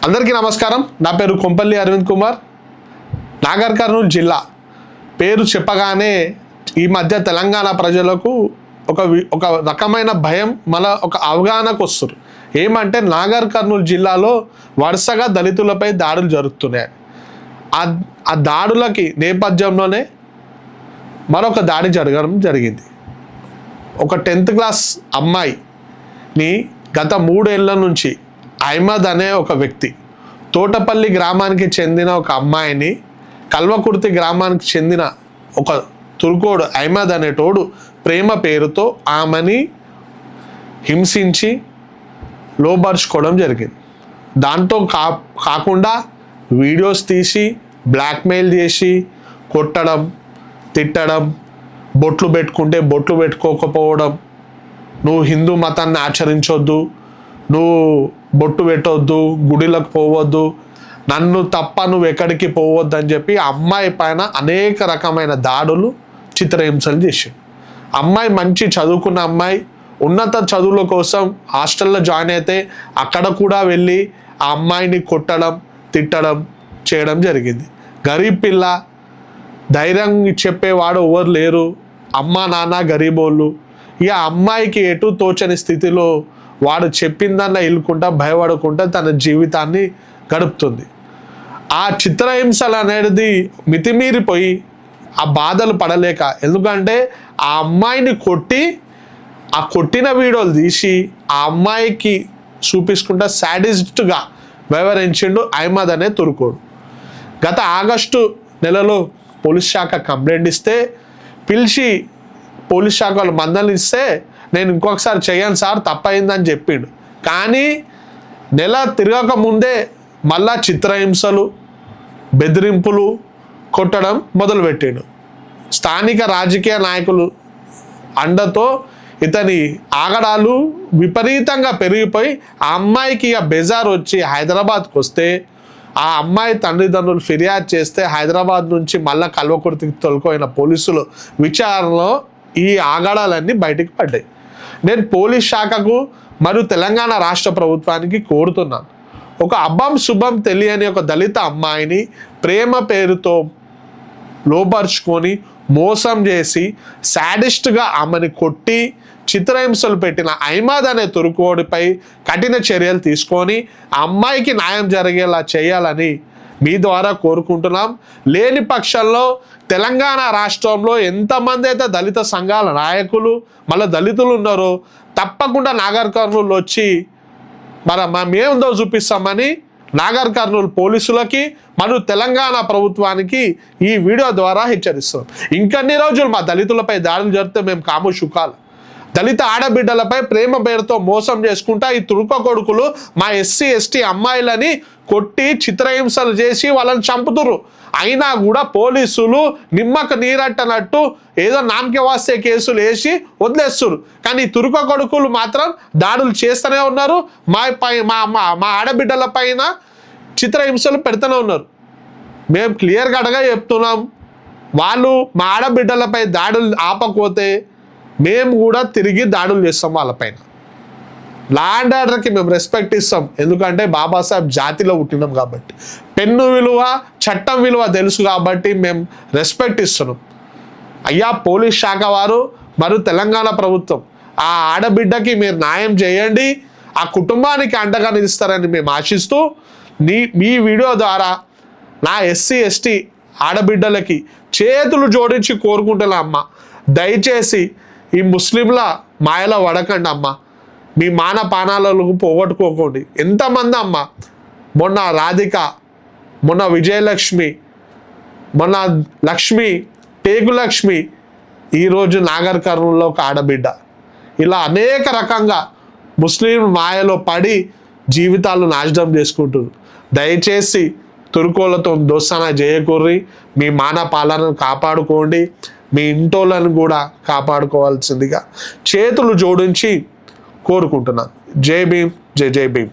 అందరికీ నమస్కారం. నా పేరు కొంపల్లి అరవింద్ కుమార్. నాగర్ కర్నూలు జిల్లా పేరు చెప్పగానే ఈ మధ్య తెలంగాణ ప్రజలకు ఒక రకమైన భయం ఒక అవగాహనకు వస్తారు. ఏమంటే నాగర్ కర్నూలు జిల్లాలో వరుసగా దళితులపై దాడులు జరుగుతున్నాయి. ఆ దాడులకి నేపథ్యంలోనే మరొక దాడి జరగడం జరిగింది. ఒక 10th క్లాస్ అమ్మాయిని గత 3 ఏళ్ల నుంచి అహ్మద్ అనే ఒక వ్యక్తి తోటపల్లి గ్రామానికి చెందిన ఒక అమ్మాయిని కల్వకుర్తి గ్రామానికి చెందిన ఒక తుర్కోడు అహ్మద్ అనేటోడు ప్రేమ పేరుతో ఆమెని హింసించి లోబర్చుకోవడం జరిగింది. దాంతో కాకుండా వీడియోస్ తీసి బ్లాక్మెయిల్ చేసి కొట్టడం, తిట్టడం, బొట్లు పెట్టుకుంటే బొట్లు పెట్టుకోకపోవడం, నువ్వు హిందూ మతాన్ని ఆచరించొద్దు, నువ్వు బొట్టు పెట్టవద్దు, గుడిలకు పోవద్దు, నన్ను తప్ప నువ్వు ఎక్కడికి పోవద్దు అని చెప్పి అమ్మాయి పైన అనేక రకమైన దాడులు, చిత్రహింసలు చేశాడు. అమ్మాయి మంచి చదువుకున్న అమ్మాయి, ఉన్నత చదువుల కోసం హాస్టల్లో జాయిన్ అయితే అక్కడ కూడా వెళ్ళి ఆ అమ్మాయిని కొట్టడం, తిట్టడం చేయడం జరిగింది. గరీబ్ పిల్ల, ధైర్యం చెప్పేవాడు ఎవరు లేరు, అమ్మ నాన్న గరీబోళ్ళు. ఇక అమ్మాయికి ఎటు తోచని స్థితిలో వాడు చెప్పిందన్న ఇల్లుకుంటా భయపడకుండా తన జీవితాన్ని గడుపుతుంది. ఆ చిత్రహింసలు అనేది మితిమీరిపోయి ఆ బాధలు పడలేక, ఎందుకంటే ఆ అమ్మాయిని ఆ కొట్టిన వీడియోలు తీసి ఆ అమ్మాయికి చూపించుకుంటా సాడిస్ట్గా వ్యవహరించిండు అహ్మద్ అనే తుర్కోడు. గత ఆగస్టు నెలలో పోలీస్ శాఖ కంప్లైంట్ ఇస్తే పిలిచి పోలీస్ శాఖ వాళ్ళు మందలిస్తే నేను ఇంకొకసారి చేయను సార్, తప్పయిందని చెప్పిండు. కానీ నెల తిరగక ముందే మళ్ళా చిత్రహింసలు, బెదిరింపులు, కొట్టడం మొదలుపెట్టాడు. స్థానిక రాజకీయ నాయకులు అండతో ఇతని ఆగడాలు విపరీతంగా పెరిగిపోయి ఆ అమ్మాయికి ఇక బెజార్ వచ్చి హైదరాబాద్కి వస్తే ఆ అమ్మాయి తల్లిదండ్రులు ఫిర్యాదు చేస్తే హైదరాబాద్ నుంచి మళ్ళా కల్వకుర్తికి తొలగిపోయిన పోలీసులు విచారణలో ఈ ఆగడాలన్నీ బయటికి పడ్డాయి. నేను పోలీస్ శాఖకు మరియు తెలంగాణ రాష్ట్ర ప్రభుత్వానికి కోరుతున్నాను, ఒక అబ్బం శుభం తెలియని ఒక దళిత అమ్మాయిని ప్రేమ పేరుతో లోబర్చుకొని మోసం చేసి సాడిస్ట్గా ఆమెని కొట్టి చిత్రహింసలు పెట్టిన అహ్మద్ అనే తుర్కోడిపై కఠిన చర్యలు తీసుకొని ఆ అమ్మాయికి న్యాయం జరిగేలా చేయాలని మీ ద్వారా కోరుకుంటున్నాం. లేని పక్షంలో తెలంగాణ రాష్ట్రంలో ఎంతమంది అయితే దళిత సంఘాల నాయకులు మళ్ళీ దళితులు ఉన్నారో తప్పకుండా నాగర్ కర్నూలు వచ్చి మేముందో చూపిస్తామని నాగర్ కర్నూలు పోలీసులకి మరియు తెలంగాణ ప్రభుత్వానికి ఈ వీడియో ద్వారా హెచ్చరిస్తున్నాం. ఇంకన్ని రోజులు మా దళితులపై దాడులు జరిగితే మేము కాముషుకాలు. దళిత ఆడబిడ్డలపై ప్రేమ పేరుతో మోసం చేసుకుంటా ఈ తుర్క కొడుకులు మా SC ST అమ్మాయిలని కొట్టి చిత్రహింసలు చేసి వాళ్ళని చంపుతురు. అయినా కూడా పోలీసులు నిమ్మకు నీరట్టనట్టు ఏదో నామకే వాస్తే కేసులు వేసి వదిలేస్తున్నారు. కానీ తుర్క కొడుకులు మాత్రం దాడులు చేస్తూనే ఉన్నారు. మా ఆడబిడ్డల పైన చిత్రహింసలు పెడుతూనే ఉన్నారు. మేము క్లియర్గా చెప్తున్నాం, వాళ్ళు మా ఆడబిడ్డలపై దాడులు ఆపకపోతే మేము కూడా తిరిగి దాడులు చేస్తాం వాళ్ళపైన. లా అండ్ ఆర్డర్కి మేము రెస్పెక్ట్ ఇస్తాం, ఎందుకంటే బాబాసాహెబ్ జాతిలో పుట్టినాం కాబట్టి, పెన్ను విలువ చట్టం విలువ తెలుసు కాబట్టి మేము రెస్పెక్ట్ ఇస్తున్నాం. అయ్యా పోలీస్ శాఖ వారు మరియు తెలంగాణ ప్రభుత్వం ఆ ఆడబిడ్డకి మీరు న్యాయం చేయండి, ఆ కుటుంబానికి అండగా నిలుస్తారని మేము ఆశిస్తూ మీ వీడియో ద్వారా నా SC ST ఆడబిడ్డలకి చేతులు జోడించి కోరుకుంటున్నా అమ్మ, దయచేసి ఈ ముస్లింల మాయలో పడకండి అమ్మ, మీ మానపానాలకు పోగొట్టుకోకండి. ఎంతమంది అమ్మ, మొన్న రాధిక, మొన్న విజయలక్ష్మి, మొన్న లక్ష్మి, టేకులక్ష్మి, ఈరోజు నాగర్ కర్నూలులో ఒక ఆడబిడ్డ, ఇలా అనేక రకంగా ముస్లిం మాయలో పడి జీవితాలు నాశనం చేసుకుంటున్నారు. దయచేసి తుర్కోలతో దోస్తానా చేయకూర్రి, మీ మానపాలనను కాపాడుకోండి, మీ ఇంటోళ్ళను కూడా కాపాడుకోవాల్సిందిగా చేతులు జోడించి కోరుకుంటున్నాను. జై భీమ్, జై జై భీమ్.